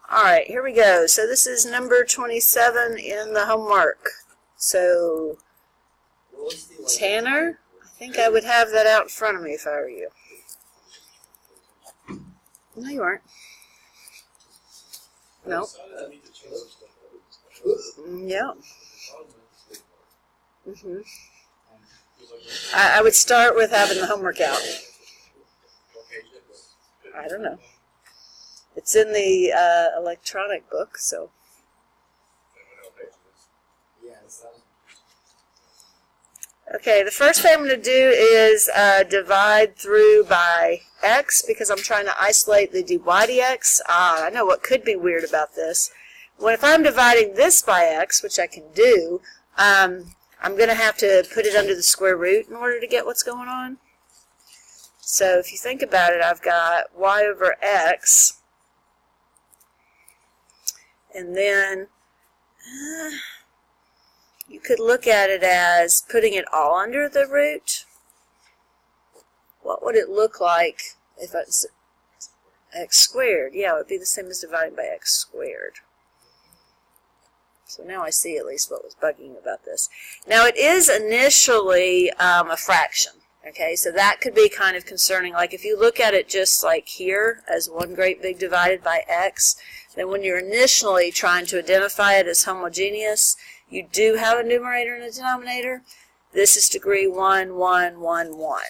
Alright, here we go. So this is number 27 in the homework. So, Tanner, I think I would have that out in front of me if I were you. No, you aren't. No. Yeah. I would start with having the homework out. I don't know. It's in the electronic book, so. Okay, the first thing I'm going to do is divide through by x because I'm trying to isolate the dy dx. I know what could be weird about this. Well, if I'm dividing this by x, which I can do, I'm going to have to put it under the square root in order to get what's going on. So if you think about it, I've got y over x, and then you could look at it as putting it all under the root. What would it look like if it's x squared? Yeah, it would be the same as dividing by x squared. So now I see at least what was bugging about this. Now it is initially a fraction. Okay, so that could be kind of concerning. Like if you look at it just like here as one great big divided by x, then when you're initially trying to identify it as homogeneous, you do have a numerator and a denominator. This is degree 1, 1, 1, 1.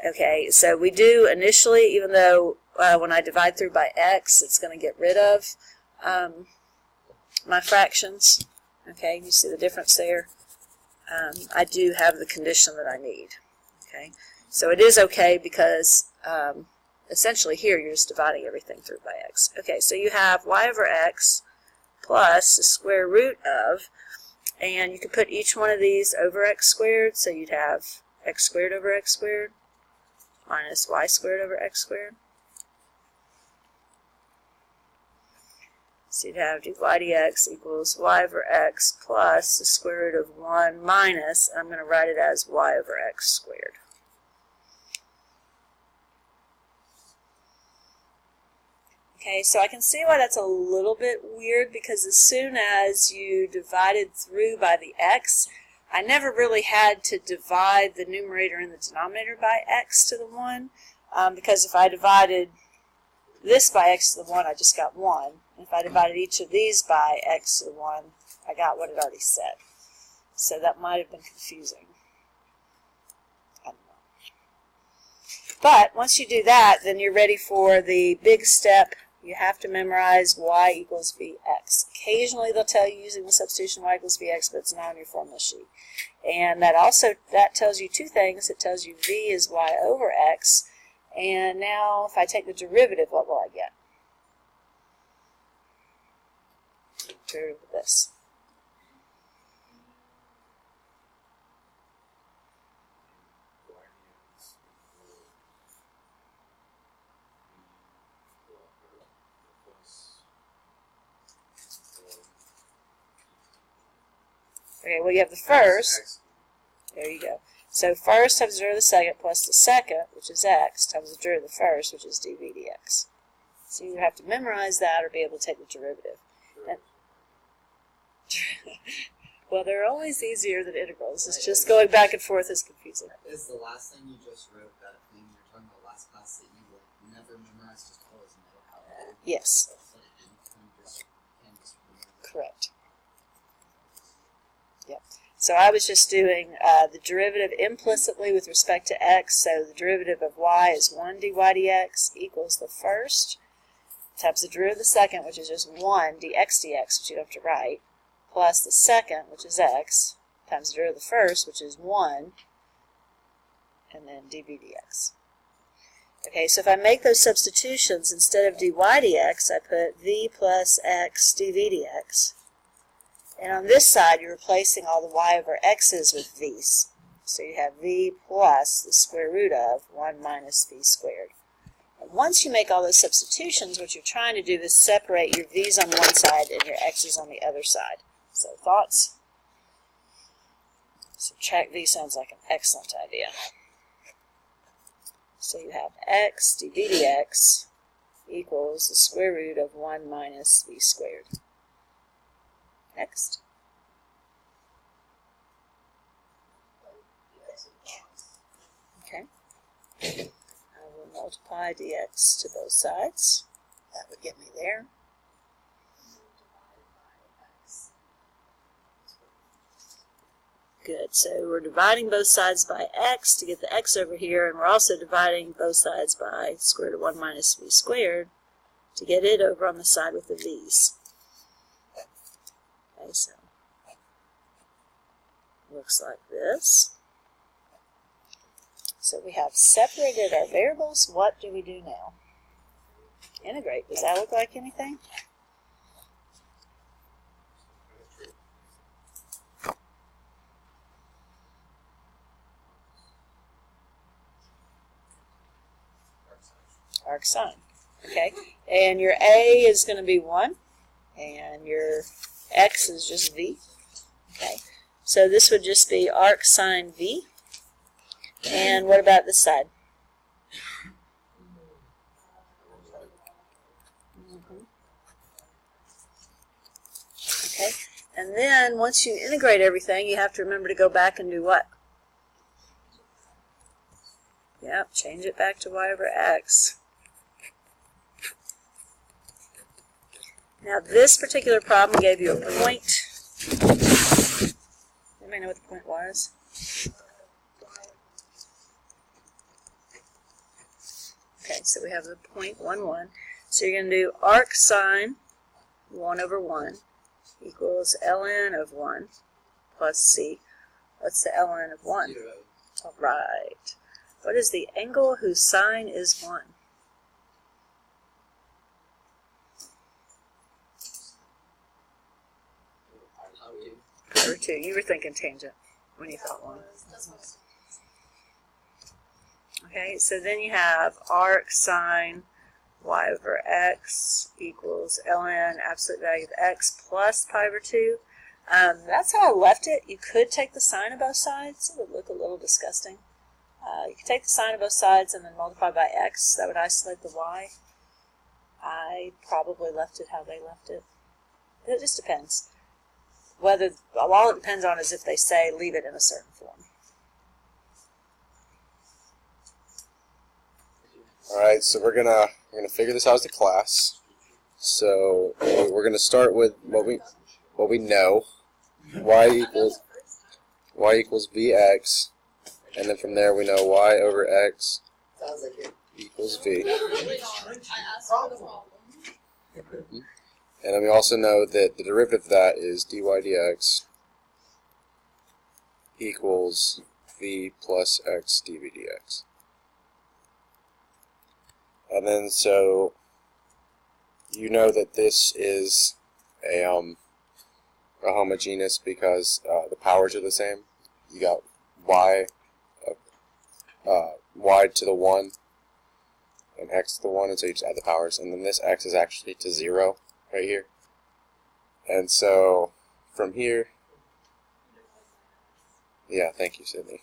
Okay, so we do initially, even though when I divide through by x, it's going to get rid of my fractions. Okay, you see the difference there? I do have the condition that I need. Okay, so it is okay because essentially here you're just dividing everything through by x. Okay, so you have y over x plus the square root of, and you could put each one of these over x squared, so you'd have x squared over x squared minus y squared over x squared. So you'd have dy dx equals y over x plus the square root of 1 minus, and I'm going to write it as y over x squared. Okay, so I can see why that's a little bit weird, because as soon as you divided through by the x, I never really had to divide the numerator and the denominator by x to the 1, because if I divided this by x to the 1, I just got 1. And if I divided each of these by x to the 1, I got what it already said. So that might have been confusing. I don't know. But once you do that, then you're ready for the big step. You have to memorize y equals vx. Occasionally they'll tell you using the substitution y equals vx, but it's not on your formula sheet. And that tells you two things. It tells you v is y over x. And now if I take the derivative, what will I get? Derivative of this. Okay, well you have the first. There you go. So first times the derivative of the second plus the second, which is x, times the derivative of the first, which is dv dx. So you have to memorize that or be able to take the derivative. And well, they're always easier than integrals. It's just going back and forth is confusing. Is the last thing you just wrote that thing you're talking about last class that you will never memorize, just always know how to do? Yes. Correct. Yep. So I was just doing the derivative implicitly with respect to x. So the derivative of y is 1 dy dx equals the first times the derivative of the second, which is just 1 dx dx, which you don't have to write, plus the second, which is x, times the derivative of the first, which is 1, and then dv dx. Okay, so if I make those substitutions, instead of dy dx, I put v plus x dv dx. And on this side, you're replacing all the y over x's with v's. So you have v plus the square root of 1 minus v squared. And once you make all those substitutions, what you're trying to do is separate your v's on one side and your x's on the other side. So thoughts? Subtract v sounds like an excellent idea. So you have x dv dx equals the square root of 1 minus v squared. Next. Okay. I will multiply dx to both sides. That would get me there. Good. So we're dividing both sides by x to get the x over here, and we're also dividing both sides by square root of 1 minus v squared to get it over on the side with the v's. Okay, so looks like this. So we have separated our variables. What do we do now? Integrate. Does that look like anything? Arc sine. Okay, and your a is going to be 1, and your x is just v. Okay, so this would just be arc sine v. And what about this side? Okay, and then once you integrate everything, you have to remember to go back and do what? Yep, change it back to y over x. Now this particular problem gave you a point. Anybody know what the point was? Okay, so we have the point 1, 1. So you're going to do arc sine 1 over 1 equals ln of 1 plus c. What's the ln of 1? 0. All right. What is the angle whose sine is 1? Pi over 2. You were thinking tangent when you thought 1. Okay, so then you have arc sine y over x equals ln absolute value of x plus pi over 2. That's how I left it. You could take the sine of both sides. It would look a little disgusting. You could take the sine of both sides and then multiply by x. That would isolate the y. I probably left it how they left it. It just depends. All it depends on is if they say leave it in a certain form. Alright, so we're gonna figure this out as a class. So we're gonna start with what we know. y equals vx, and then from there we know y over x equals v. And then we also know that the derivative of that is dy dx equals v plus x dv dx. And then so you know that this is a homogeneous because the powers are the same. You got y to the 1 and x to the 1, and so you just add the powers. And then this x is actually to 0 right here. And so from here, yeah, thank you, Sydney.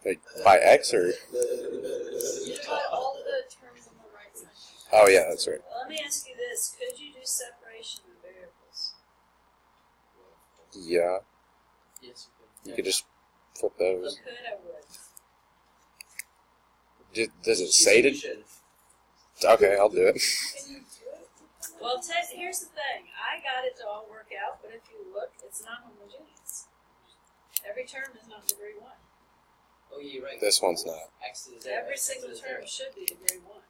Wait, by x or? All the terms on the right side. Oh yeah, that's right. Well, let me ask you this. Could you do separation of variables? Yeah, Yes, you could just flip those. Could I would. Does it say to? Okay, I'll do it. Well, here's the thing. I got it to all work out, but if you look, it's not homogeneous. Every term is not degree 1. Oh, yeah, you're right. This one's not. X is Every single term should be degree 1.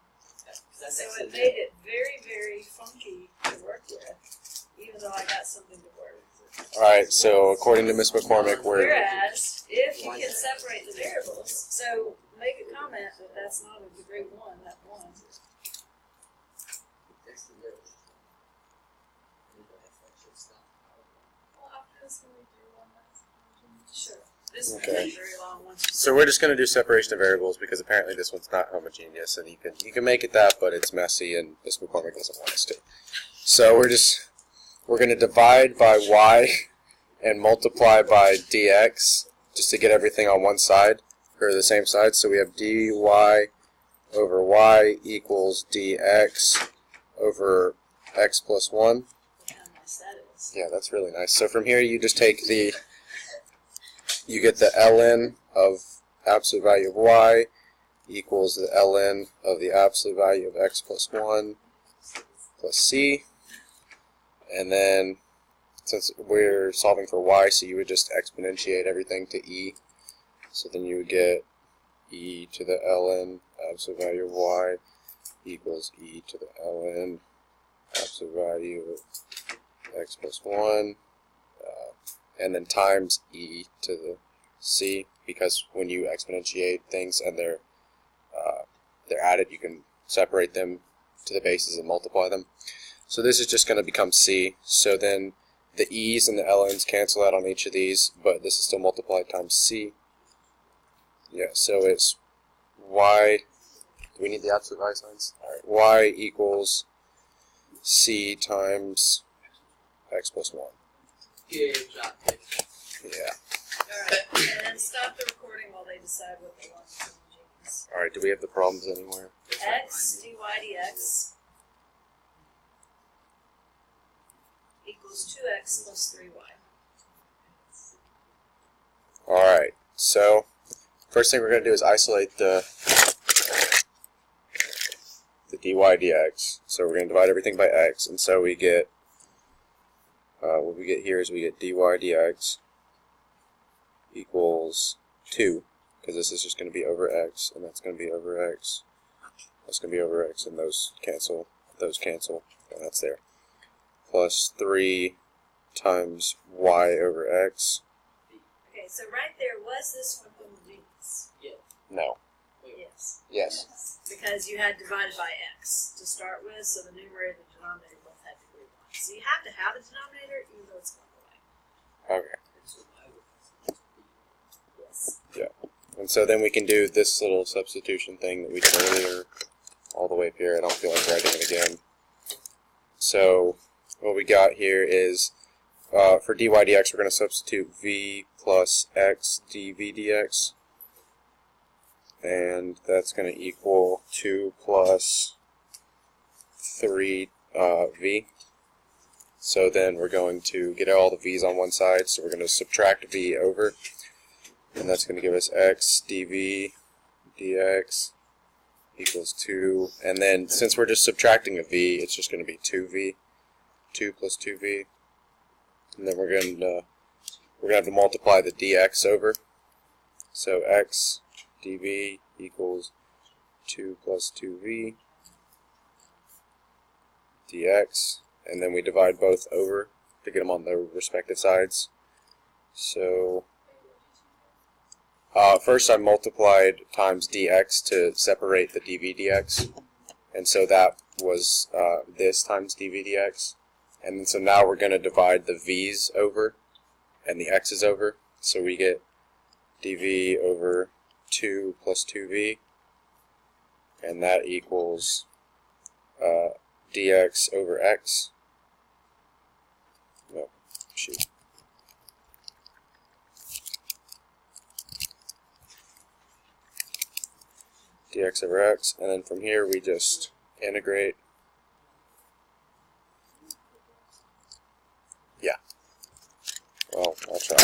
That's So X it is made it very, very funky to work with, even though I got something to work with. Alright, so according to Miss McCormick, Whereas, if you can separate the variables, so make a comment that that's not a degree 1, that 1. X is 0. Sure. This is Okay. a very long one. So we're just going to do separation of variables because apparently this one's not homogeneous, and you can make it that, but it's messy, and Miss McCormick doesn't want us to. So we're going to divide by y and multiply by dx just to get everything on one side or the same side. So we have dy over y equals dx over x plus 1. Look how nice that is. Yeah, that's really nice. So from here you just take you get the ln of absolute value of y equals the ln of the absolute value of x plus 1 plus c. And then, since we're solving for y, so you would just exponentiate everything to e. So then you would get e to the ln absolute value of y equals e to the ln absolute value of x plus 1, and then times e to the c, because when you exponentiate things and they're added, you can separate them to the bases and multiply them. So this is just going to become c. So then the e's and the ln's cancel out on each of these, but this is still multiplied times c. Yeah, so it's y. Do we need the absolute value signs? All right, y equals c times x plus 1. Good job. Yeah. Alright, and then stop the recording while they decide what they want to do. All right, do we have the problems anywhere? X dy dx equals 2x plus 3y. All right, so first thing we're going to do is isolate the dy dx. So we're going to divide everything by x, and so we get, what we get here is we get dy dx equals 2, because this is just going to be over x, and that's going to be over x, that's going to be over x, and those cancel, and that's there. Plus 3 times y over x. Okay, so right there, was this one from the V's? No. Yes. Yes. Because you had divided by x to start with, so the numerator and the denominator both had degree 1. So you have to have a denominator, even though it's going away. Okay. Yes. Yeah. And so then we can do this little substitution thing that we did earlier all the way up here. I don't feel like writing it again. So what we got here is, for dy dx, we're going to substitute v plus x dv dx. And that's going to equal 2 plus 3 v. So then we're going to get all the v's on one side, so we're going to subtract v over. And that's going to give us x dv dx equals 2. And then since we're just subtracting a v, it's just going to be 2v. 2 plus 2v. And then we're going to have to multiply the dx over. So x dv equals 2 plus 2v dx. And then we divide both over to get them on their respective sides. So first I multiplied times dx to separate the dv dx, and so that was this times dv dx. And then so now we're going to divide the v's over and the x's over, so we get dv over 2 plus 2v, and that equals dx over x. No, shoot. Dx over x, and then from here we just integrate. Yeah. Well, I'll try.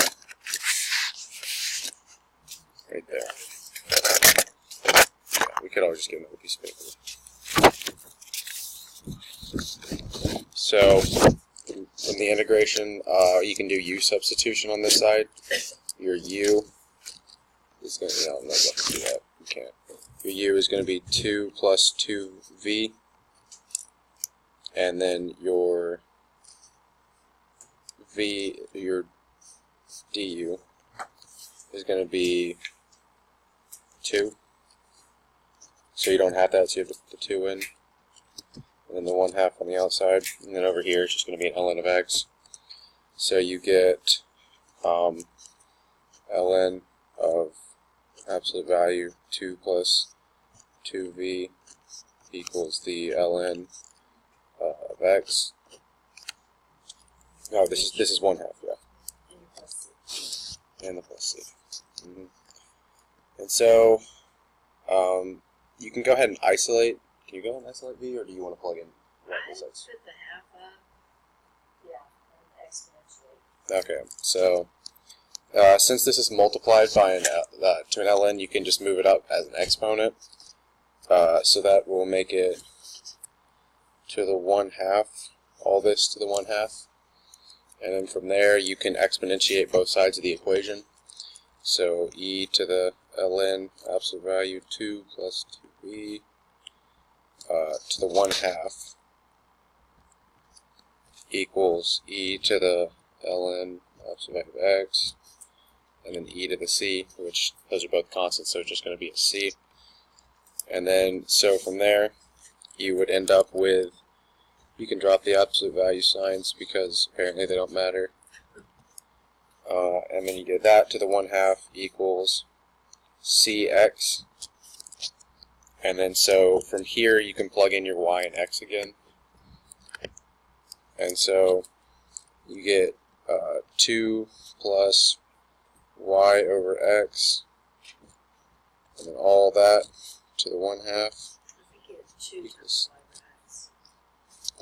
Right there. Yeah, we could always just get another piece of paper. So, from the integration, you can do u substitution on this side. Your u is going to, no, I'm not going to do that. You can't. Your u is going to be 2 plus 2v, and then your v, your du, is going to be 2. So you don't have that, so you have to put the 2 in, and then the 1/2 on the outside, and then over here it's just going to be an ln of x. So you get ln of absolute value 2 plus 2v equals the ln of x. No, this is 1/2, yeah. And the plus c. And so you can go ahead and isolate. Can you go ahead and isolate V, or do you want to plug in both sides? Put the half up. Yeah, and exponentially. Okay, so since this is multiplied by to an ln, you can just move it up as an exponent. So that will make it to the 1/2, all this to the 1/2. And then from there, you can exponentiate both sides of the equation. So e to the ln, absolute value 2 plus 2b, to the 1/2 equals e to the ln, absolute value of x, and then e to the c, which those are both constants, so it's just going to be a c. And then, so from there, you would end up with, you can drop the absolute value signs because apparently they don't matter. And then you get that to the 1/2 equals cx. And then so from here you can plug in your y and x again. And so you get 2 plus y over x, and then all that to the 1/2 I think it's 2 times y over x.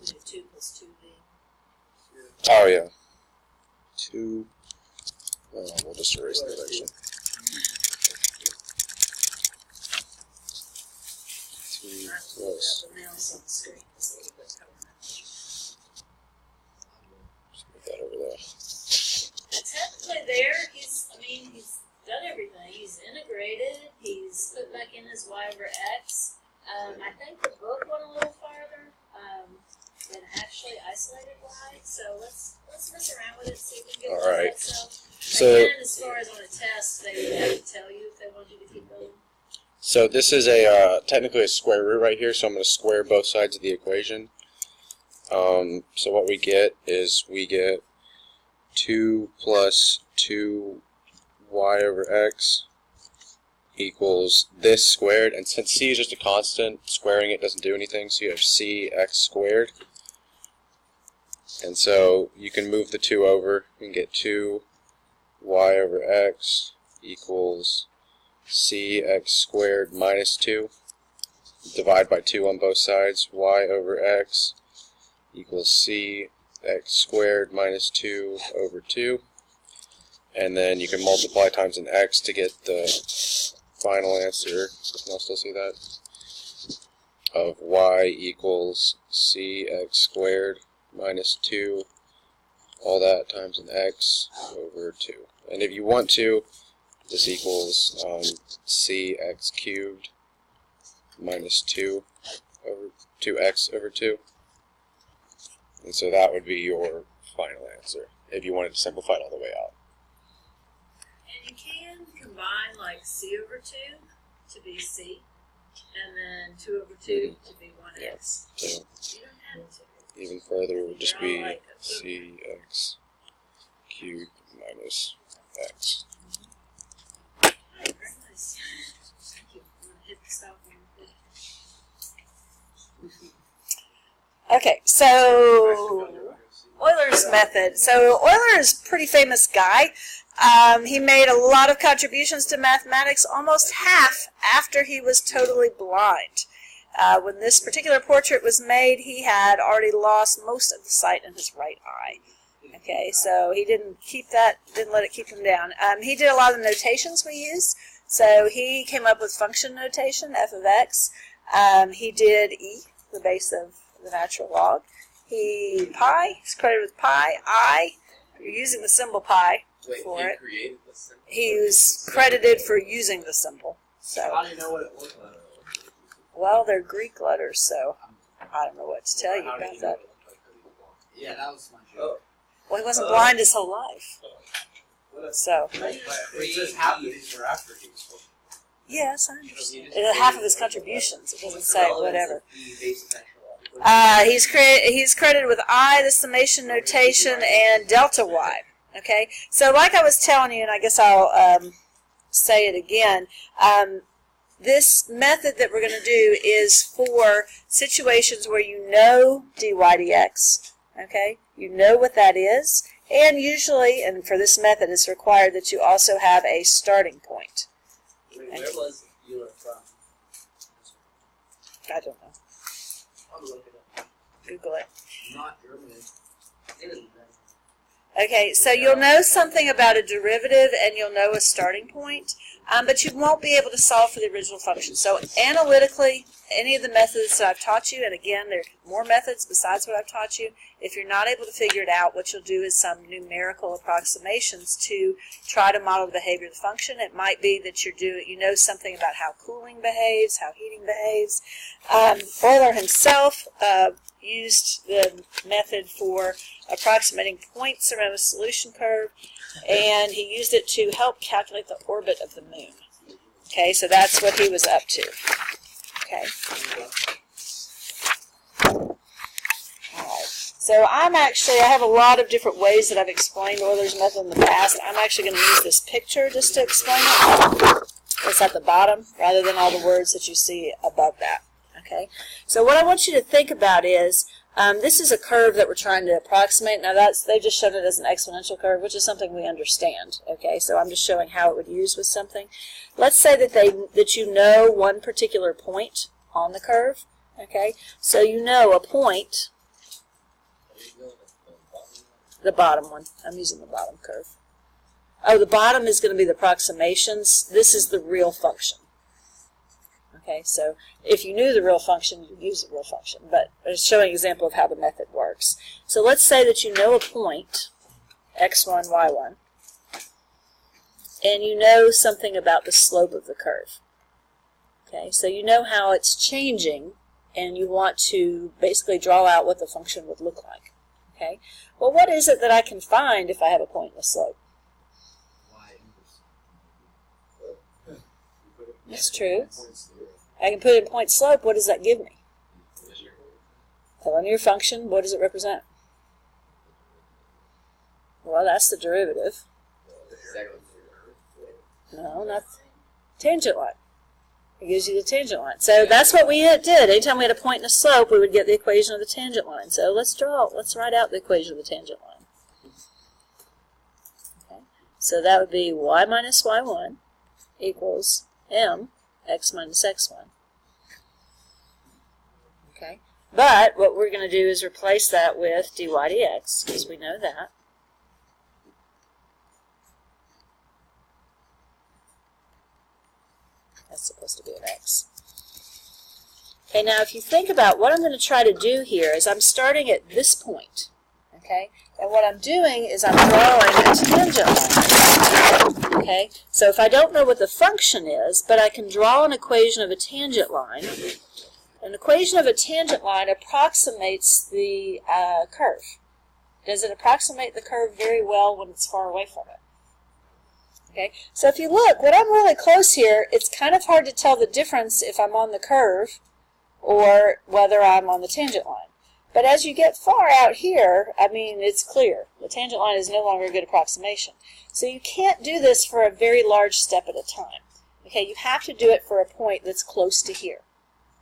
Is it 2 plus 2b? Oh yeah. 2. We'll just erase that actually. 2 plus. Just put that over there. Technically there, he's done everything. He's integrated, he's put back in his y over x. I think the book went a little farther than actually isolated y, so let's mess around with it, see if we can get All right. So again, as far as on a test, they would have to tell you if they want you to keep going. So this is a technically a square root right here, so I'm going to square both sides of the equation. So what we get is we get 2 plus 2y over x equals this squared, and since c is just a constant, squaring it doesn't do anything, so you have cx squared. And so you can move the 2 over and get 2y over x equals cx squared minus 2. Divide by 2 on both sides. Y over x equals cx squared minus 2 over 2. And then you can multiply times an x to get the final answer. Can I still see that? Of y equals cx squared minus 2, all that times an x over 2. And if you want to, this equals cx cubed minus 2 over 2x over 2. And so that would be your final answer if you wanted to simplify it all the way out. And you can combine like c over 2 to be c, and then 2 over 2 to be 1x. So You don't have to. even further, it would just be Like cx cubed minus x. Very nice. Thank you. I'm going to hit the stop one. Okay, so Euler's method. So Euler is a pretty famous guy. He made a lot of contributions to mathematics, almost half after he was totally blind. When this particular portrait was made, he had already lost most of the sight in his right eye. Okay, so he didn't let it keep him down. He did a lot of the notations we use. So he came up with function notation, f of x. He did e, the base of the natural log. Pi, he's credited with pi. I, you're using the symbol pi for it. Created the symbol. He was credited for using the symbol. So, How do you know what it looked like? well, they're Greek letters, so I don't know what to tell you How did about you know that. what it looked like? Yeah, that was my joke. Well, he wasn't blind his whole life. So, It says half of these were after he was born. yes, I understand. Half of his contributions. It doesn't say whatever. He's credited with I, the summation notation, and delta y. Okay, so like I was telling you, and I guess I'll say it again, this method that we're going to do is for situations where you know dy dx, okay, you know what that is, and usually, and for this method, it's required that you also have a starting point. Where was Euler from? I don't know. I'll look it up. Google it. Not German. It is Okay, so you'll know something about a derivative and you'll know a starting point, but you won't be able to solve for the original function. So analytically, any of the methods that I've taught you, and again, there are more methods besides what I've taught you, if you're not able to figure it out, what you'll do is some numerical approximations to try to model the behavior of the function. It might be that you know something about how cooling behaves, how heating behaves. Euler himself used the method for approximating points around a solution curve, and he used it to help calculate the orbit of the moon. Okay, so that's what he was up to. Okay. Alright. So I have a lot of different ways that I've explained Euler's method in the past. I'm actually going to use this picture just to explain it. It's at the bottom rather than all the words that you see above that. Okay. So what I want you to think about is this is a curve that we're trying to approximate. Now they just showed it as an exponential curve, which is something we understand. Okay, so I'm just showing how it would use with something. Let's say that you know one particular point on the curve. Okay, so you know a point, the bottom one. I'm using the bottom curve. Oh, the bottom is going to be the approximations. This is the real function. Okay, so if you knew the real function, you'd use the real function, but it's showing an example of how the method works. So let's say that you know a point, x1, y1, and you know something about the slope of the curve. Okay, so you know how it's changing, and you want to basically draw out what the function would look like. Okay, well, what is it that I can find if I have a point and a slope? That's true. I can put in point slope. What does that give me? A linear function. What does it represent? Well, that's the derivative. No, not tangent line. It gives you the tangent line. So that's what we did. Anytime we had a point and a slope, we would get the equation of the tangent line. So let's write out the equation of the tangent line. Okay. So that would be y minus y1 equals m x minus x1. Okay, but what we're going to do is replace that with dy dx, because we know that. That's supposed to be an x. Okay, now if you think about what I'm going to try to do here is I'm starting at this point. Okay, and what I'm doing is I'm drawing a tangent line. Okay, so if I don't know what the function is, but I can draw an equation of a tangent line. An equation of a tangent line approximates the curve. Does it approximate the curve very well when it's far away from it? Okay, so if you look, when I'm really close here, it's kind of hard to tell the difference if I'm on the curve or whether I'm on the tangent line. But as you get far out here, I mean, it's clear. The tangent line is no longer a good approximation. So you can't do this for a very large step at a time. Okay, you have to do it for a point that's close to here.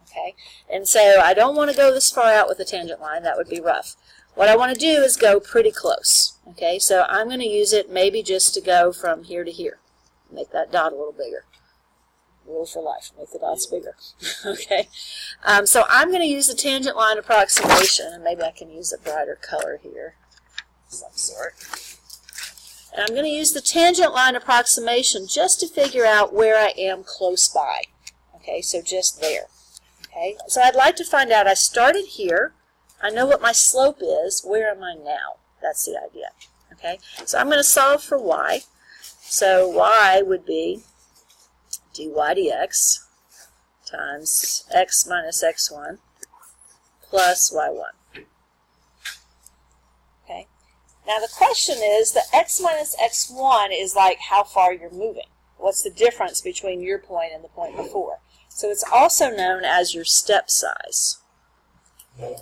Okay, and so I don't want to go this far out with the tangent line. That would be rough. What I want to do is go pretty close. Okay, so I'm going to use it maybe just to go from here to here. Make that dot a little bigger. Rule for life, make the dots bigger. Okay, so I'm going to use the tangent line approximation, and maybe I can use a brighter color here of some sort. And I'm going to use the tangent line approximation just to figure out where I am close by. Okay, so just there. Okay, so I'd like to find out, I started here, I know what my slope is, where am I now? That's the idea. Okay, so I'm going to solve for y. So y would be dy dx times x minus x1 plus y1. Okay, now the question is, the x minus x1 is like how far you're moving. What's the difference between your point and the point before? So it's also known as your step size.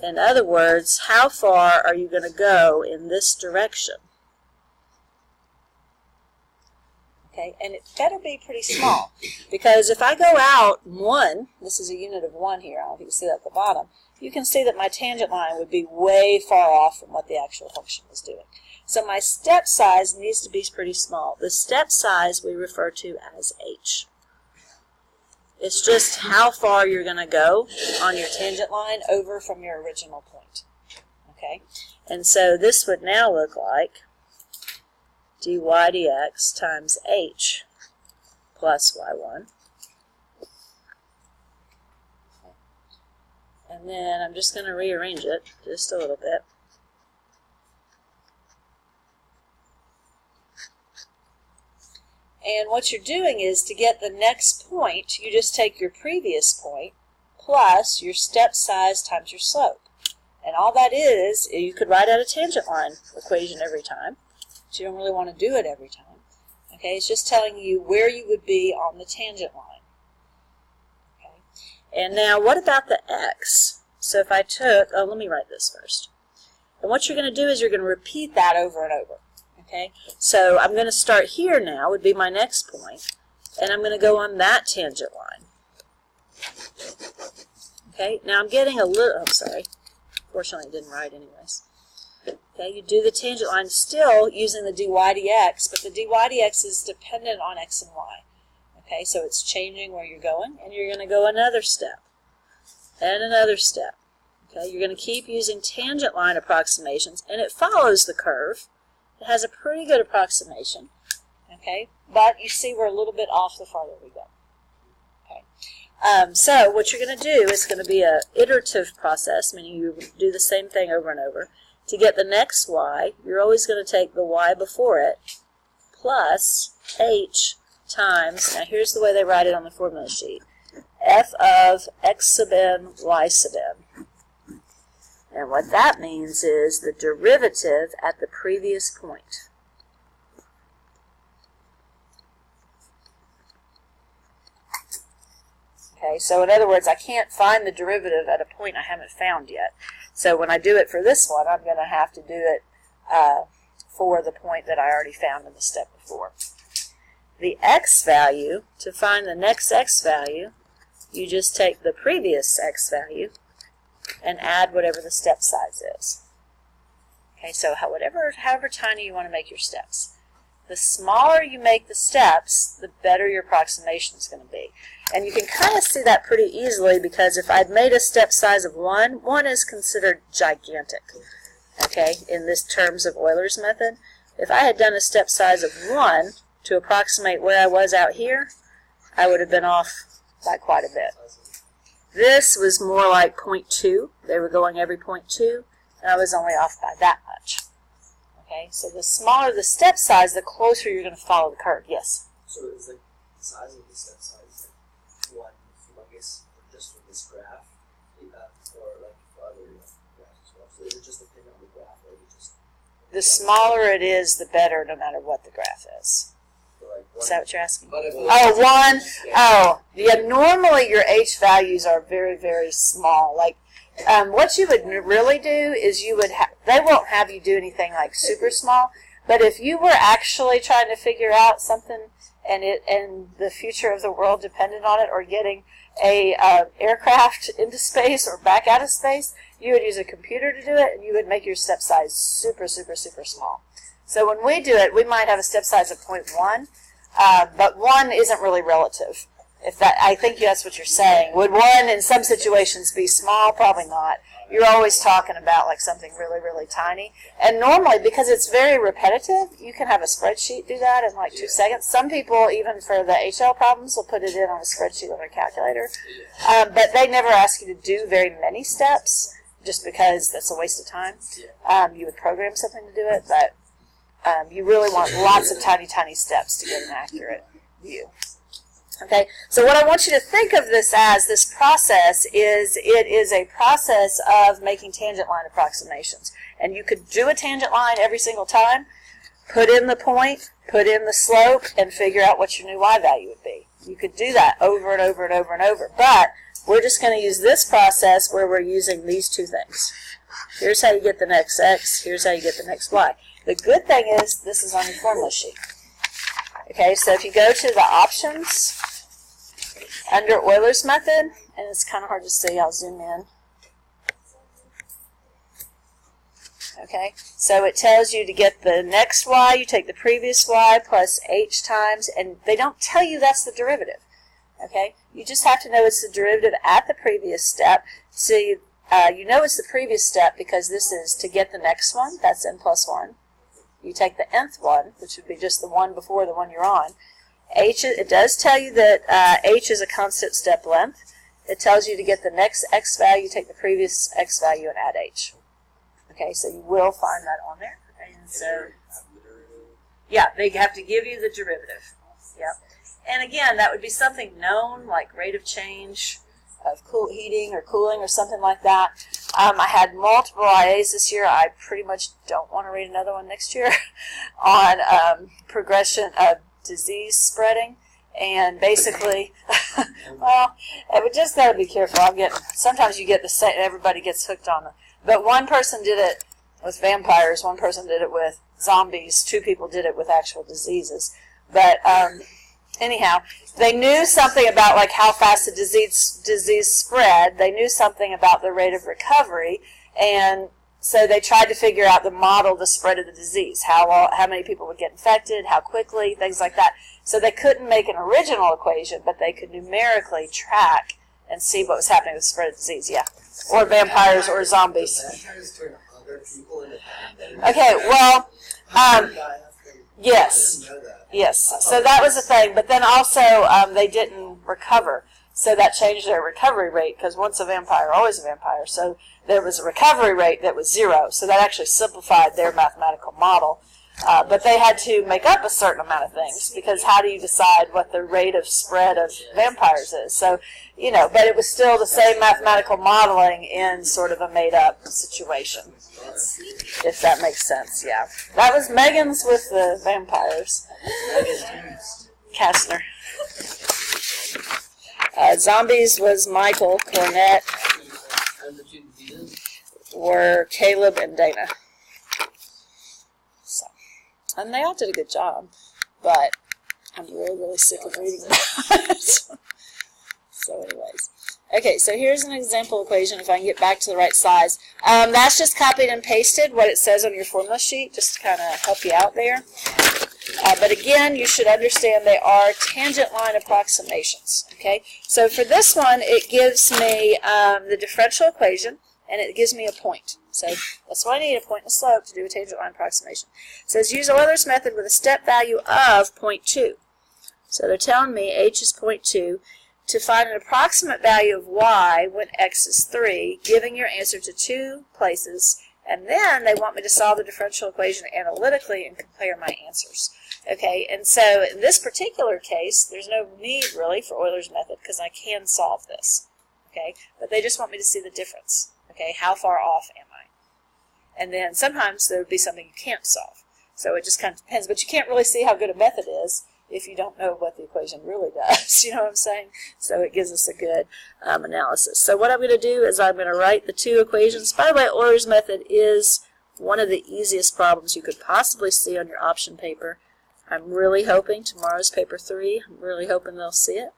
In other words, how far are you going to go in this direction? Okay, and it better be pretty small, because if I go out 1, this is a unit of 1 here, I don't know if you can see that at the bottom, you can see that my tangent line would be way far off from what the actual function is doing. So my step size needs to be pretty small. The step size we refer to as h. It's just how far you're going to go on your tangent line over from your original point. Okay? And so this would now look like dy dx times h plus y1. And then I'm just going to rearrange it just a little bit. And what you're doing is, to get the next point, you just take your previous point plus your step size times your slope. And all that is, you could write out a tangent line equation every time, but you don't really want to do it every time. Okay, it's just telling you where you would be on the tangent line. Okay, and now what about the x? So if I took, let me write this first. And what you're going to do is you're going to repeat that over and over. Okay, so I'm going to start here now, would be my next point, and I'm going to go on that tangent line. Okay, now I'm getting a little, I'm sorry, fortunately I didn't write anyways. Okay, you do the tangent line still using the dy dx, but the dy dx is dependent on x and y. Okay, so it's changing where you're going, and you're going to go another step, and another step. Okay, you're going to keep using tangent line approximations, and it follows the curve. It has a pretty good approximation, okay, but you see we're a little bit off the farther we go. Okay, so what you're going to do is going to be an iterative process, meaning you do the same thing over and over. To get the next y, you're always going to take the y before it plus h times, now here's the way they write it on the formula sheet, f of x sub n y sub n. And what that means is the derivative at the previous point. Okay, so in other words, I can't find the derivative at a point I haven't found yet. So when I do it for this one, I'm going to have to do it for the point that I already found in the step before. The x value, to find the next x value, you just take the previous x value and add whatever the step size is. Okay, so however tiny you want to make your steps. The smaller you make the steps, the better your approximation is going to be. And you can kind of see that pretty easily, because if I'd made a step size of 1, 1 is considered gigantic, okay, in this terms of Euler's method. If I had done a step size of 1 to approximate where I was out here, I would have been off by quite a bit. This was more like 0.2. They were going every 0.2, and I was only off by that much. Okay, so the smaller the step size, the closer you're going to follow the curve. Yes? So is the size of the step size like 1, I guess, just for this graph, or like for other graphs as well? So is it just dependent on the graph, or is it just... The smaller it is, the better, no matter what the graph is. Like is that what you're asking? Oh, 1? Oh, yeah, normally your h values are very, very small. Like, what you would really do is they won't have you do anything like super small, but if you were actually trying to figure out something and the future of the world depended on it, or getting a aircraft into space or back out of space, you would use a computer to do it, and you would make your step size super, super, super small. So when we do it, we might have a step size of 0.1, but 1 isn't really relative. I think that's what you're saying. Would 1 in some situations be small? Probably not. You're always talking about like something really, really tiny. And normally, because it's very repetitive, you can have a spreadsheet do that in like 2 seconds. Some people, even for the HL problems, will put it in on a spreadsheet on their calculator. But they never ask you to do very many steps, just because that's a waste of time. You would program something to do it, but you really want lots of tiny, tiny steps to get an accurate view. Okay, so what I want you to think of this as, this process, is it is a process of making tangent line approximations. And you could do a tangent line every single time, put in the point, put in the slope, and figure out what your new y value would be. You could do that over and over and over and over. But we're just going to use this process where we're using these two things. Here's how you get the next x, here's how you get the next y. The good thing is this is on your formula sheet. Okay, so if you go to the options under Euler's method, and it's kind of hard to see, I'll zoom in. Okay, so it tells you to get the next y, you take the previous y plus h times, and they don't tell you that's the derivative. Okay, you just have to know it's the derivative at the previous step. See, you know it's the previous step because this is to get the next one. That's n plus 1. You take the nth one, which would be just the one before the one you're on. H, it does tell you that h is a constant step length. It tells you to get the next x value, take the previous x value, and add h. Okay, so you will find that on there. And so, yeah, they have to give you the derivative. Yep. And again, that would be something known, like rate of change of heating or cooling or something like that. I had multiple IAs this year. I pretty much don't want to read another one next year on progression of disease spreading. And basically, well, it would just got to be careful. Sometimes you get the same, everybody gets hooked on it. But one person did it with vampires, one person did it with zombies, 2 people did it with actual diseases. But anyhow, they knew something about like how fast the disease spread. They knew something about the rate of recovery, and so they tried to figure out the model, the spread of the disease, how many people would get infected, how quickly, things like that. So they couldn't make an original equation, but they could numerically track and see what was happening with the spread of disease. Yeah, or vampires or zombies. Vampires turn other people into vampires. Okay, well, yes. Yes, so that was the thing, but then also they didn't recover, so that changed their recovery rate, because once a vampire, always a vampire, so there was a recovery rate that was 0, so that actually simplified their mathematical model, but they had to make up a certain amount of things, because how do you decide what the rate of spread of vampires is? So, you know, but it was still the same mathematical modeling in sort of a made-up situation, if that makes sense, yeah. That was Megan's with the vampires. Kastner. Zombies was Michael. Cornett were Caleb and Dana. So, and they all did a good job, but I'm really, really sick of reading that. So anyways. Okay, so here's an example equation, if I can get back to the right size. That's just copied and pasted what it says on your formula sheet, just to kind of help you out there. But again, you should understand they are tangent line approximations. Okay, so for this one, it gives me the differential equation, and it gives me a point. So that's why I need a point and a slope to do a tangent line approximation. It says use Euler's method with a step value of 0.2. So they're telling me h is 0.2. To find an approximate value of y when x is 3, giving your answer to 2 places, and then they want me to solve the differential equation analytically and compare my answers. Okay, and so in this particular case, there's no need really for Euler's method because I can solve this. Okay, but they just want me to see the difference. Okay, how far off am I? And then sometimes there would be something you can't solve. So it just kind of depends, but you can't really see how good a method is if you don't know what the equation really does, you know what I'm saying? So it gives us a good analysis. So what I'm going to do is I'm going to write the 2 equations. By the way, Euler's method is one of the easiest problems you could possibly see on your option paper. I'm really hoping tomorrow's paper 3, I'm really hoping they'll see it.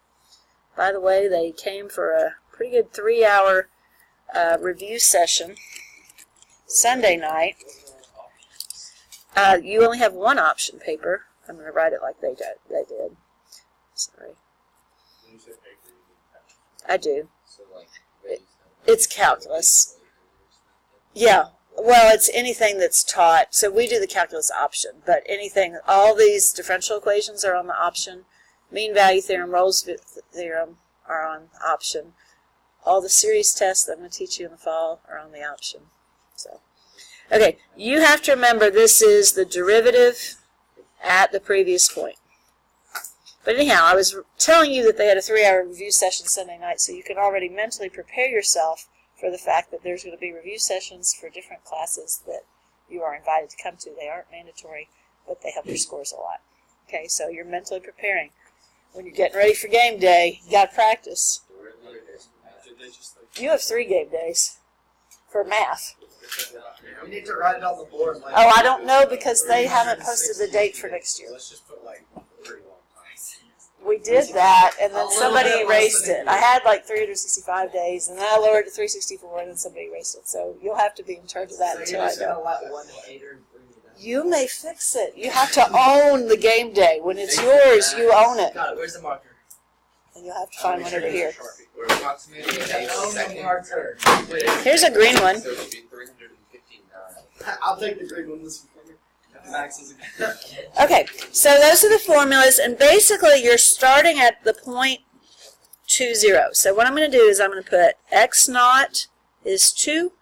By the way, they came for a pretty good 3-hour review session Sunday night. You only have 1 option paper. I'm going to write it like they did. Sorry. I do. It's calculus. Yeah. Well, it's anything that's taught. So we do the calculus option, but anything, all these differential equations are on the option. Mean value theorem, Rolle's theorem are on the option. All the series tests that I'm going to teach you in the fall are on the option. So, okay, you have to remember this is the derivative at the previous point. But anyhow, I was telling you that they had a 3-hour review session Sunday night, so you can already mentally prepare yourself for the fact that there's going to be review sessions for different classes that you are invited to come to. They aren't mandatory, but they help your scores a lot. Okay, so you're mentally preparing. When you're getting ready for game day, you got to practice. You have 3 game days for math. We need to write it on the board. Oh, I don't know because they haven't posted the date for next year. Let's just put like pretty long time. We did that, and then somebody erased it. I had like 365 days, and then I lowered it to 364, and then somebody erased it. So you'll have to be in charge of that until I know. You may fix it. You have to own the game day. When it's yours, you own it. Got it. Where's the marker? and you'll have to find one over here. We're approximating a second. Here's a green one. So it should be 359. I'll take the green one this week. Max is Okay, so those are the formulas, and basically you're starting at the point 2, 0. So what I'm going to do is I'm going to put x naught is 2,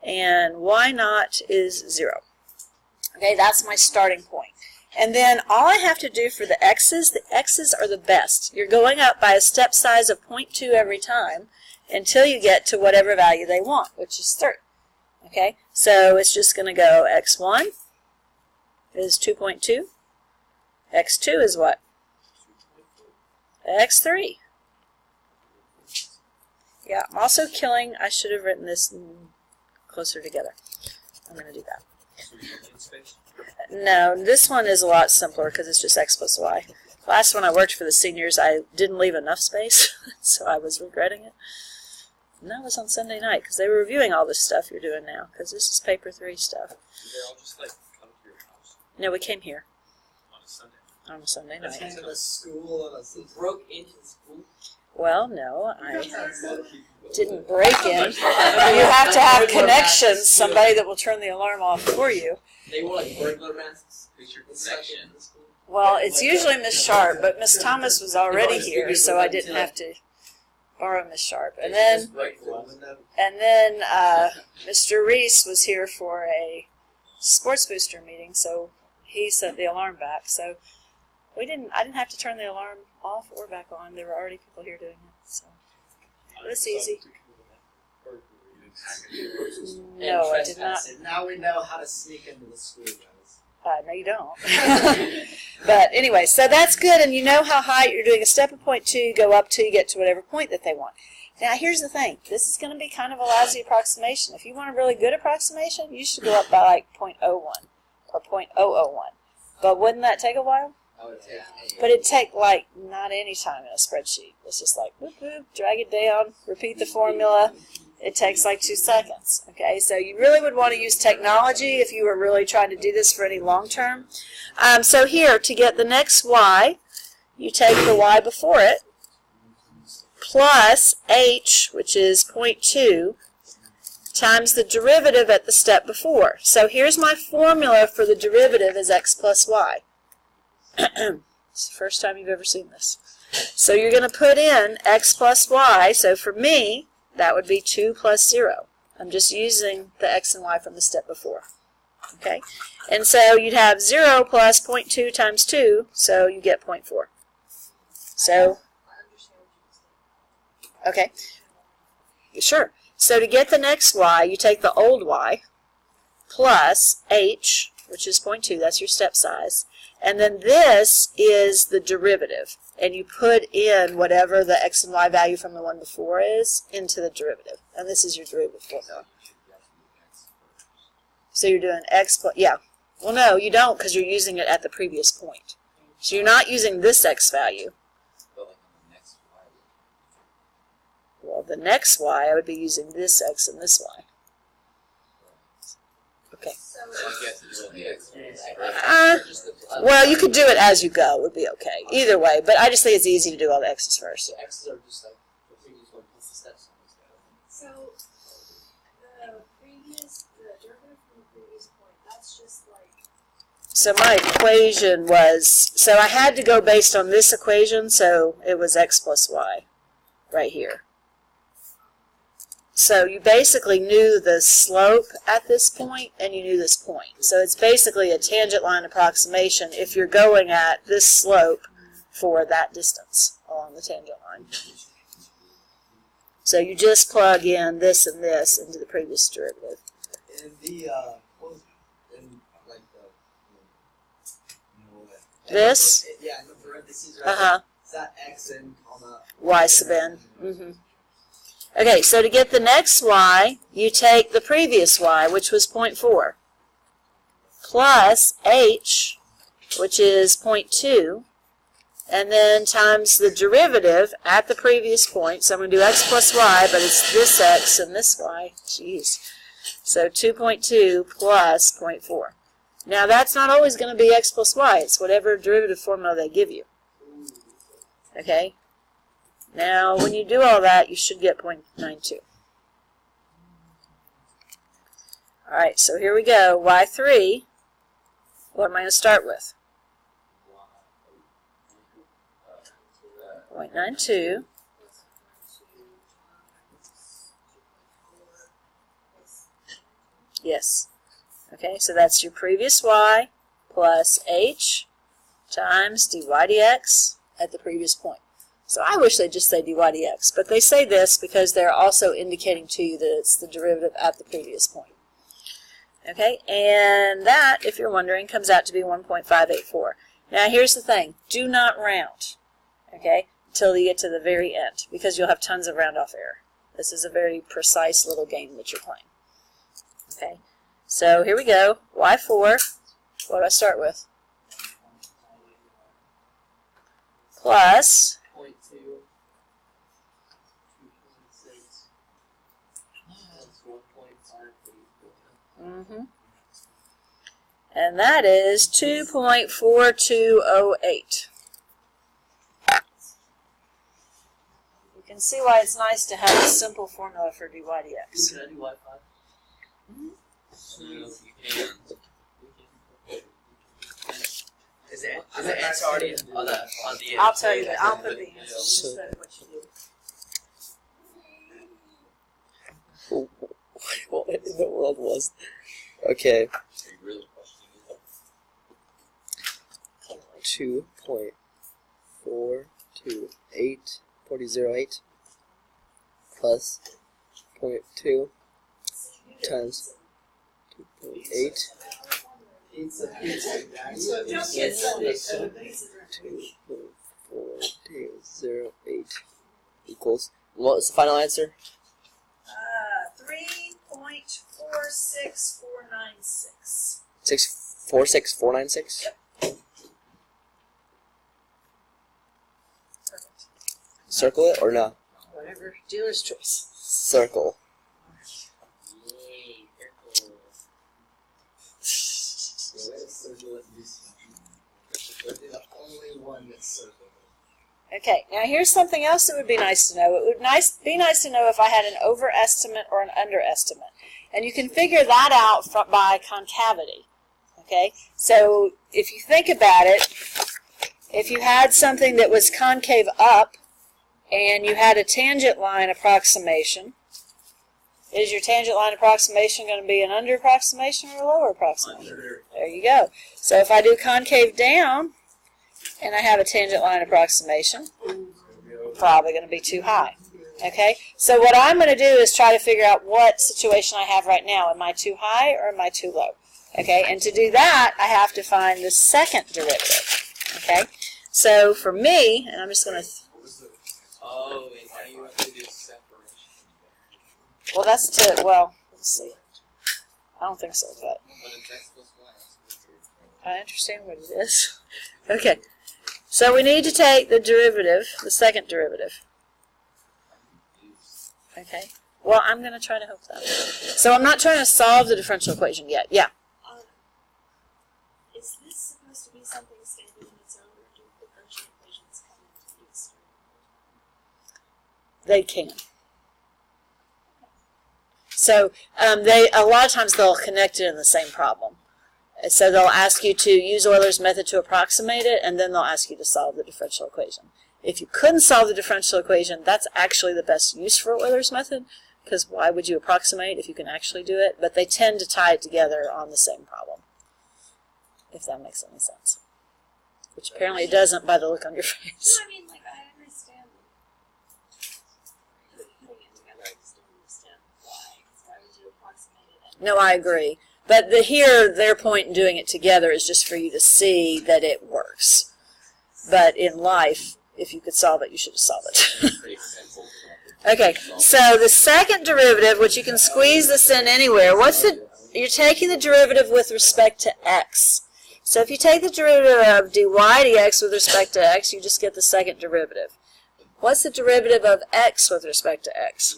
and y naught is 0. Okay, that's my starting point. And then all I have to do for the x's are the best. You're going up by a step size of 0.2 every time until you get to whatever value they want, which is 3. Okay, so it's just going to go x1 is 2.2. x2 is what? x3. Yeah, I'm also killing, I should have written this closer together. I'm going to do that. No, this one is a lot simpler because it's just x plus y. Last one I worked for the seniors, I didn't leave enough space, so I was regretting it. And that was on Sunday night because they were reviewing all this stuff you're doing now, because this is paper 3 stuff. Did they all just like come to your house No, we came here on a Sunday? on a Sunday That's night. kind of a school and a Broke into the school. Well, no, I didn't break in. You have to have connections, somebody that will turn the alarm off for you. They wore like burglar masks. Picture Inside connection. the school. Well, it's usually Miss Sharp, but Miss Thomas was already here, so I didn't have to borrow Miss Sharp. And then Mr. Reese was here for a sports booster meeting, so he set the alarm back. So I didn't have to turn the alarm off or back on. There were already people here doing it, so it was easy. No, I did not. Now we know how to sneak into the school, guys. No, you don't. But anyway, so that's good, and you know how high you're doing a step of 0.2, go up till you get to whatever point that they want. Now, here's the thing. This is going to be kind of a lousy approximation. If you want a really good approximation, you should go up by like 0.01 or 0.001. But wouldn't that take a while? But it'd take like not any time in a spreadsheet. It's just like whoop whoop, drag it down, repeat the formula. It takes like 2 seconds. Okay, so you really would want to use technology if you were really trying to do this for any long term. So here, to get the next y, you take the y before it plus h, which is 0.2, times the derivative at the step before. So here's my formula for the derivative is x plus y. It's the first time you've ever seen this. So you're going to put in x plus y. So for me, that would be 2 plus 0. I'm just using the x and y from the step before. Okay? And so you'd have 0 plus 0.2 times 2, so you get 0.4. So, okay. Sure. So to get the next y, you take the old y plus h, which is 0.2, that's your step size. And then this is the derivative. And you put in whatever the x and y value from the one before is into the derivative. And this is your derivative formula. So you're doing x plus, yeah. Well, no, you don't because you're using it at the previous point. So you're not using this x value. Well, the next y, I would be using this x and this y. Okay. Well, you could do it as you go. Would be okay. Either way, but I just think it's easy to do all the x's first. So x's are just like the previous one plus the steps on this. So the derivative from the previous point, that's just like. So my equation was, so I had to go based on this equation, so it was x plus y right here. So you basically knew the slope at this point, and you knew this point. So it's basically a tangent line approximation if you're going at this slope for that distance along the tangent line. So you just plug in this and this into the previous derivative. And the like the This? Yeah, in the parentheses, right? Uh-huh. Is that x and comma Y sub n. Mm-hmm. Okay, so to get the next y, you take the previous y, which was 0.4, plus h, which is 0.2, and then times the derivative at the previous point. So I'm going to do x plus y, but it's this x and this y. Jeez. So 2.2 plus 0.4. Now that's not always going to be x plus y. It's whatever derivative formula they give you. Okay? Now, when you do all that, you should get 0.92. All right, so here we go. Y3, what am I going to start with? 0.92. Yes. Okay, so that's your previous y plus h times dy dx at the previous point. So I wish they'd just say dy dx, but they say this because they're also indicating to you that it's the derivative at the previous point. Okay, and that, if you're wondering, comes out to be 1.584. Now here's the thing, do not round, okay, until you get to the very end, because you'll have tons of round-off error. This is a very precise little game that you're playing. Okay, so here we go, y4, what do I start with? Plus 0.2. 1.5. And that is 2.4208. You can see why it's nice to have a simple formula for dy dx. Can I do Y5? You can. Is the answer already on the I'll tell you that. I'll put the answer. So- Just what you do. What in the world was? Okay. Are you really questioning it? 2.428 plus 0.2 times 2.8 2.408 equals. What was the final answer? 3.46496. 46496. Yep. Perfect. Circle it or not? Whatever. Dealer's choice. Circle. Yay, circle. The only one that's circled. Okay, now here's something else that would be nice to know. It would be nice to know if I had an overestimate or an underestimate. And you can figure that out by concavity. Okay, so if you think about it, if you had something that was concave up and you had a tangent line approximation, is your tangent line approximation going to be an under approximation or a lower approximation? Under. There you go. So if I do concave down and I have a tangent line approximation, probably going to be too high. Okay, so what I'm going to do is try to figure out what situation I have right now. Am I too high or am I too low? Okay, and to do that, I have to find the second derivative. Okay, so for me, and I'm just going to, Oh, and now you have to do separation. well, that's to, well, let's see. I don't think so, but But in X plus Y, I understand what it is. Okay, so we need to take the derivative, the second derivative. Okay, well, I'm going to try to help that. So I'm not trying to solve the differential equation yet. Yeah. Is this supposed to be something standing on its own, or do differential equations come into use? They can. So they a lot of times they'll connect it in the same problem. So they'll ask you to use Euler's method to approximate it, and then they'll ask you to solve the differential equation. If you couldn't solve the differential equation, that's actually the best use for Euler's method, because why would you approximate if you can actually do it? But they tend to tie it together on the same problem, if that makes any sense. Which apparently it doesn't by the look on your face. No, I mean, like, I understand putting it together. I just don't understand why. Because why would you approximate it? No, I agree. But here, their point in doing it together is just for you to see that it works. But in life, if you could solve it, you should have solved it. pretty simple. Okay, so the second derivative, which you can squeeze this in anywhere, you're taking the derivative with respect to x. So if you take the derivative of dy dx with respect to x, you just get the second derivative. What's the derivative of x with respect to x?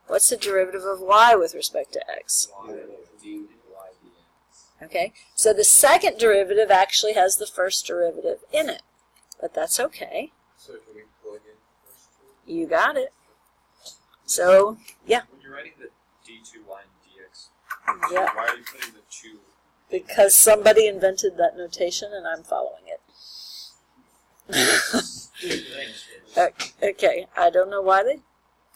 What's the derivative of y with respect to x? Okay, so the second derivative actually has the first derivative in it, but that's okay. So can we plug in first You got it. So, yeah. When you're writing the d2 line dx, Yeah. why are you putting the 2? Because somebody invented that notation and I'm following it. Okay, I don't know why they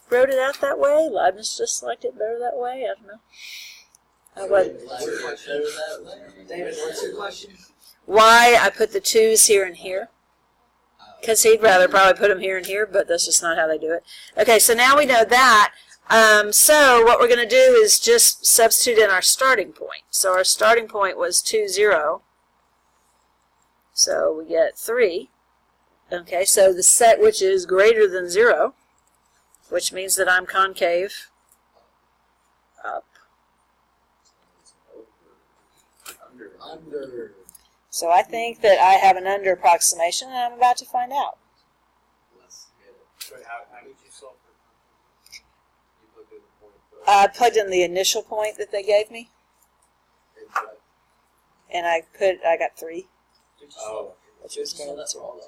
wrote it out that way. Leibniz just liked it better that way. I don't know. David, what's your question? Why I put the 2's here and here. Because he'd rather probably put them here and here, but that's just not how they do it. Okay, so now we know that. So what we're going to do is just substitute in our starting point. So our starting point was 2, 0. So we get 3. Okay, so the set which is greater than 0, which means that I'm concave up. Under. So I think that I have an under approximation, and I'm about to find out. Wait, how did you solve it? You plugged in the point. I plugged in the initial point that they gave me, and I got 3. Oh. Which was greater than 0.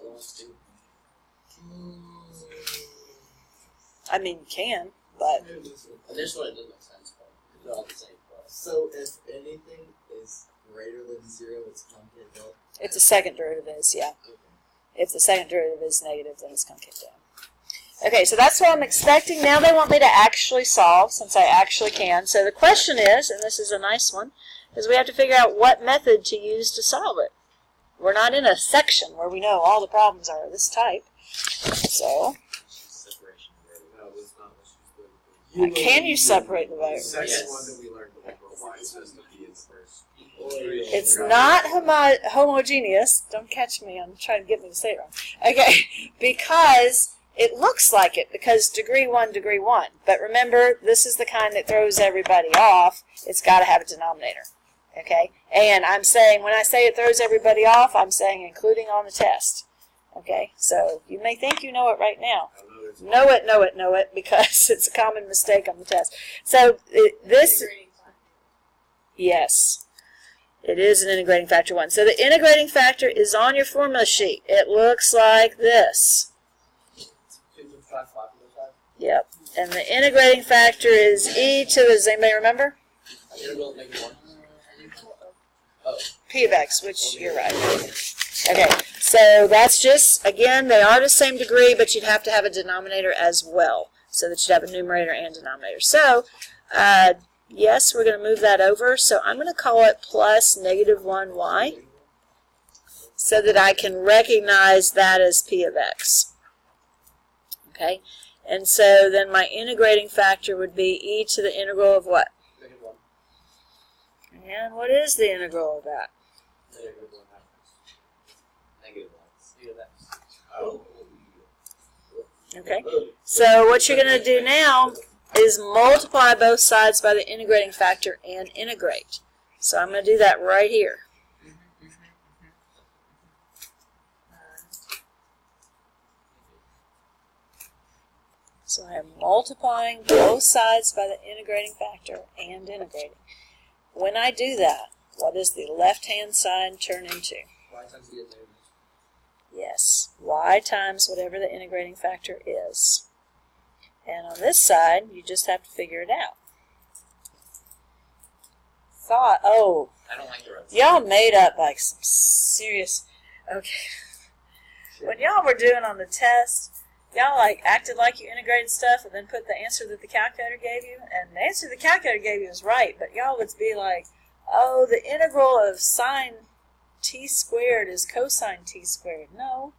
I mean, you can, but This one it doesn't make sense, but they're all the same. So if anything is greater than 0, it's concave up. if the second derivative is, yeah. Okay. If the second derivative is negative, then it's concave down. Okay, so that's what I'm expecting. Now they want me to actually solve, since I actually can. So the question is, and this is a nice one, is we have to figure out what method to use to solve it. We're not in a section where we know all the problems are of this type. So, can you separate the variables? Second Yes. one that we learned before, why it says to be in first. It's not homogeneous. Don't catch me. I'm trying to get me to say it wrong. Okay, because it looks like it, because degree 1, degree 1. But remember, this is the kind that throws everybody off. It's got to have a denominator. Okay, and I'm saying, when I say it throws everybody off, I'm saying including on the test. Okay, so you may think you know it right now. Know it, because it's a common mistake on the test. So this, yes, it is an integrating factor 1. So the integrating factor is on your formula sheet. It looks like this. Yep, and the integrating factor is e to the, does anybody remember? Integral of -1. P of x, which you're right. Okay, so that's just, again, they are the same degree, but you'd have to have a denominator as well, so that you'd have a numerator and denominator. So, yes, we're going to move that over. So I'm going to call it plus -1y, so that I can recognize that as P of x. Okay, and so then my integrating factor would be e to the integral of what? -1. And what is the integral of that? Oh. Okay, so what you're going to do now is multiply both sides by the integrating factor and integrate. So I'm going to do that right here. So I am multiplying both sides by the integrating factor and integrating. When I do that, what does the left-hand side turn into? Y times the other. Yes, y times whatever the integrating factor is. And on this side, you just have to figure it out. Oh, I don't like the roads. y'all made up like some serious, okay. When y'all were doing on the test, y'all like acted like you integrated stuff and then put the answer that the calculator gave you, and the answer the calculator gave you was right, but y'all would be like, oh, the integral of sine t squared is cosine t squared. No,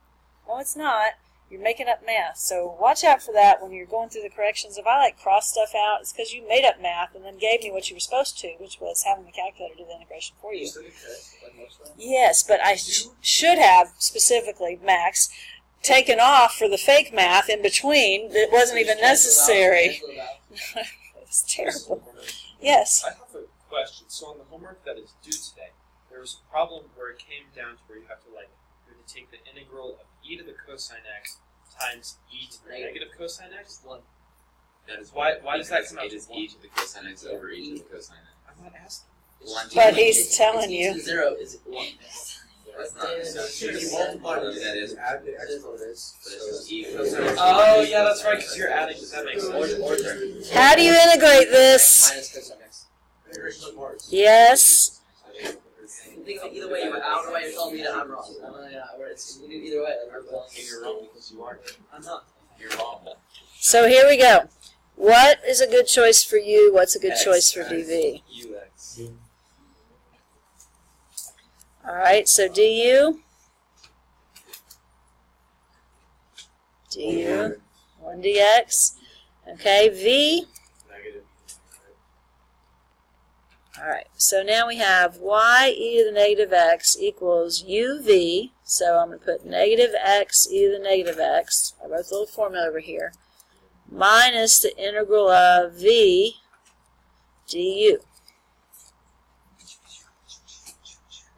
it's not. You're making up math. So watch out for that when you're going through the corrections. If I like cross stuff out, it's because you made up math and then gave me what you were supposed to, which was having the calculator do the integration for you. Yes, but I should have, specifically, Max, taken off for the fake math in between that wasn't even necessary. It's terrible. Yes. I have a question. So on the homework that is due today, there was a problem where it came down to where you have to take the integral of e to the cosine x times e to the negative cosine x. That is Why does that come out it to is 1? e to the cosine x over e to the cosine x. I'm not asking. But he's telling E you. to 0 is 1. That's not necessarily. You multiply it, That is. add the exponents. But it's just equal. Oh, yeah, that's right, because you're adding. Does that make sense? How do you integrate this? Minus cosine x. Integration of parts. Yes. Think of it either way. I don't know why you're telling me that I'm wrong. It's you do either way. Like, I'm telling you You're wrong because you are. I'm not. You're wrong. So here we go. What is a good choice for U? What's a good X, choice for X. dV? UX. All right, so du, 1 dx, okay, v, Negative. all right, so now we have y e to the negative x equals uv, so I'm going to put negative x e to the negative x, I wrote the little formula over here, minus the integral of v du.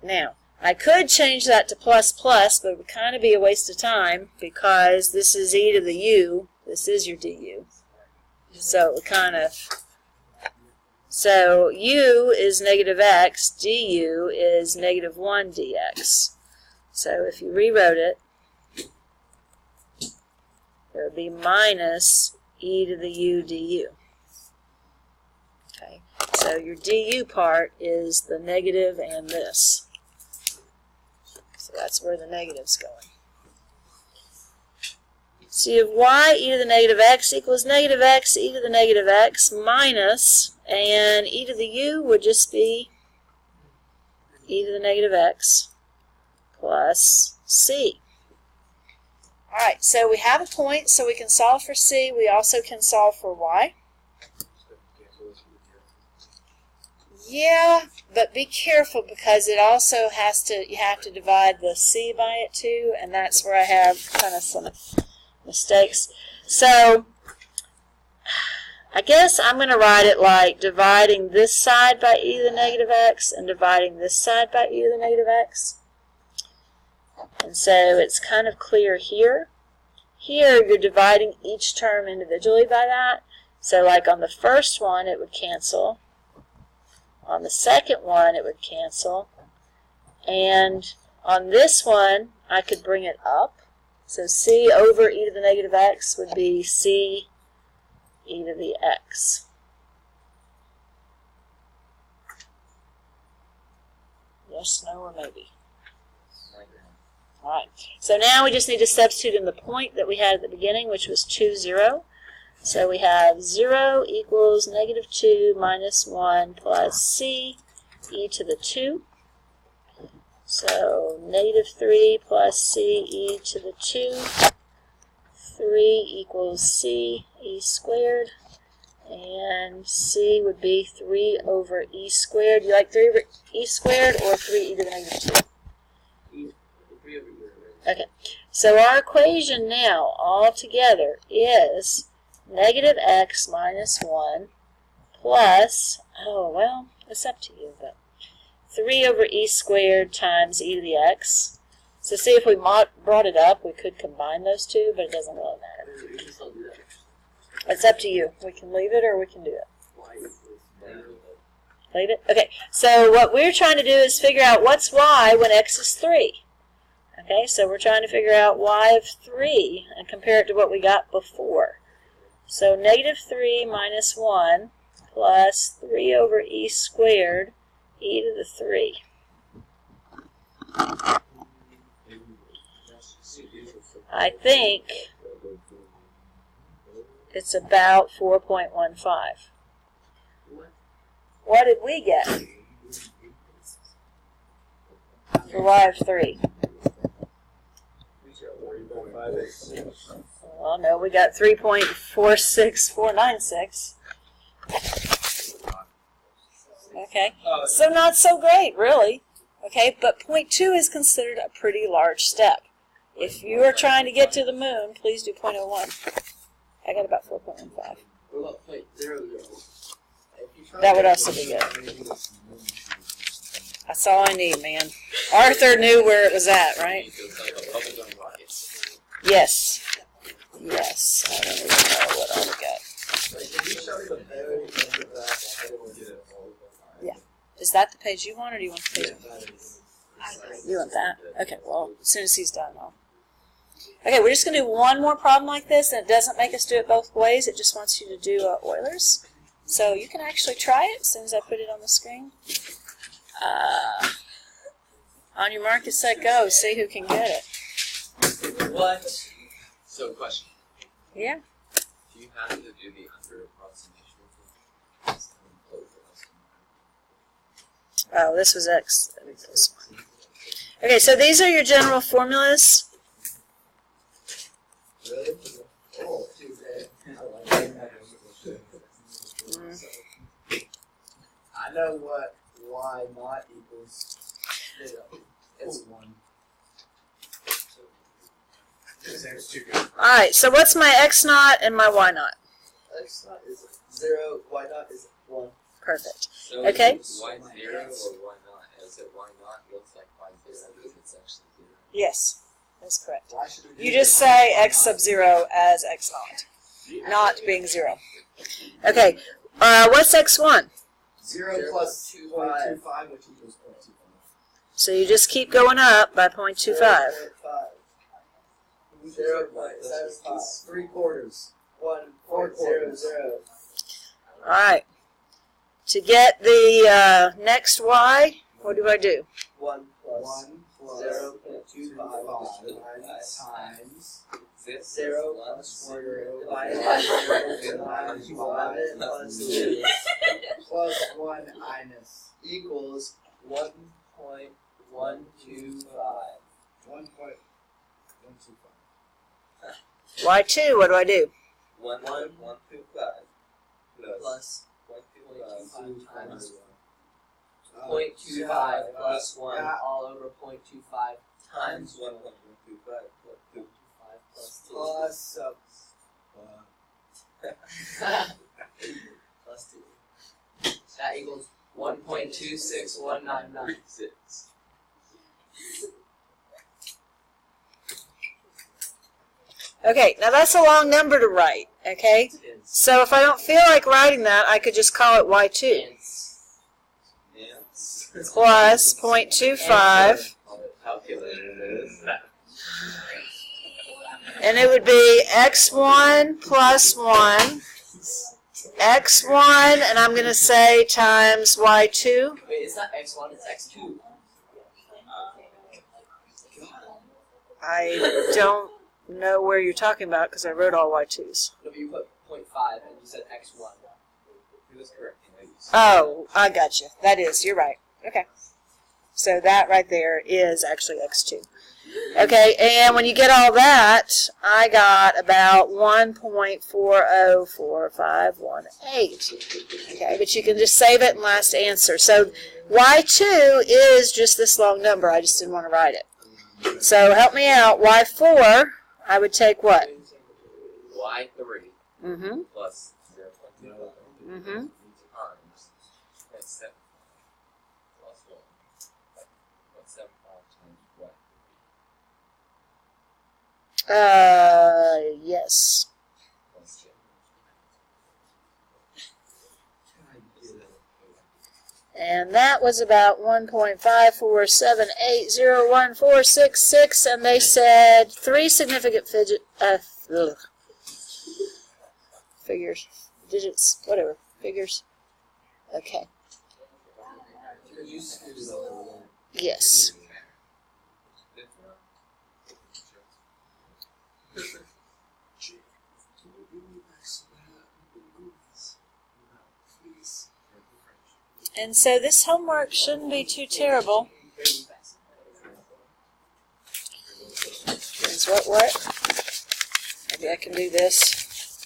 Now, I could change that to plus plus, but it would kind of be a waste of time because this is e to the u. This is your du. So it would kind of... So u is negative x, du is negative 1 dx. So if you rewrote it, it would be minus e to the u du. Okay, so your du part is the negative and this. So that's where the negative's going. So you have y e to the negative x equals negative x e to the negative x minus, and e to the u would just be e to the negative x plus c. Alright, so we have a point, so we can solve for c. We also can solve for y. Yeah, but be careful because it also has to, you have to divide the c by it too, and that's where I have kind of some mistakes. So, I guess I'm going to write it like dividing this side by e to the negative x and dividing this side by e to the negative x. And so it's kind of clear here. Here you're dividing each term individually by that. So like on the first one it would cancel. On the second one, it would cancel. And on this one, I could bring it up. So c over e to the negative x would be c e to the x. Yes, no, or maybe. All right. So now we just need to substitute in the point that we had at the beginning, which was 2, 0. So we have 0 equals negative 2 minus 1 plus c e to the 2. So negative 3 plus c e to the 2. 3 equals c e squared. And c would be 3 over e squared. You like 3 over e squared or 3 e to the negative 2? 3 over e. Okay. So our equation now all together is negative x minus 1 plus, oh, well, it's up to you, but 3 over e squared times e to the x. So see, if we brought it up, we could combine those two, but it doesn't really matter. We can still do that. It's up to you. We can leave it or we can do it. Leave it? Okay, so what we're trying to do is figure out what's y when x is 3. Okay, so we're trying to figure out y of 3 and compare it to what we got before. So negative 3 minus 1 plus 3 over e squared e to the 3. I think it's about 4.15. What did we get for y of 3? Well, no, we got 3.46496. Okay, so not so great, really. Okay, but 0.2 is considered a pretty large step. If you are trying to get to the moon, please do 0.01. I got about 4.15. What about 0.00? That would also be good. That's all I need, man. Arthur knew where it was at, right? Yes. Yes. I don't even know what all we got. Yeah. Is that the page you want, or do you want the page? You want that? Okay, well, as soon as he's done, Okay, we're just going to do one more problem like this, and it doesn't make us do it both ways. It just wants you to do Euler's. So you can actually try it as soon as I put it on the screen. On your mark, set, go. See who can get it. What? So, question. Yeah. Do you have to do the under approximation? Oh, this was X. This one. Okay, so these are your general formulas. Really? Oh, too bad. I know what y naught equals. It's 1. Alright, so what's my X naught and my Y naught? X naught is 0, y naught is 1. Perfect. So Okay. is y 0 or y not? Is it y not looks like y 0 because it's actually 0? Yes, that's correct. Why should we You do just this? say X sub 0 as X naught, not being 0. Okay, what's X1? 0 plus 0.25, which equals 0.25. So you just keep going up by 0.25. 0.75. 3 quarters. 1.00. Alright. To get the next Y, what do I do? 1 plus 0.25 times 0 plus 1 divided by 0 times 1 plus 2 plus 1 minus equals 1.125. 1.125. Y2, what do I do? 1.125 Plus 1.25 times 0.25 plus 1 all over 0.25 times 1.125 5 plus 2 Plus plus 2. That equals 1.26199. 6. Okay, now that's a long number to write, okay? So if I don't feel like writing that, I could just call it Y2 plus 0.25, Calculator it is. and it would be X1 plus 1, X1, and I'm going to say times Y2. Wait, it's not X1, it's X2. I don't know where you're talking about because I wrote all Y2s. No, but you put 0.5 and you said X1. He was correct. Oh, I got you. That is, you're right. Okay. So that right there is actually X2. Okay, and when you get all that, I got about 1.404518. Okay, but you can just save it and last answer. So Y2 is just this long number. I just didn't want to write it. So help me out. Y4, I would take what? Y3 Mm-hmm. plus 0.25 Mm-hmm. times X7 plus 1. 0.75 times Y3 Yes. plus 2. And that was about 1.547801466, and they said 3 significant figures, digits, whatever, figures. Okay. Yes. And so this homework shouldn't be too terrible. Is what? Maybe I can do this.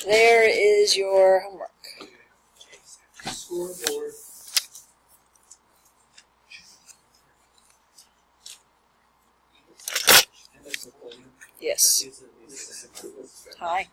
There is your homework. scoreboard. Yes. Hi.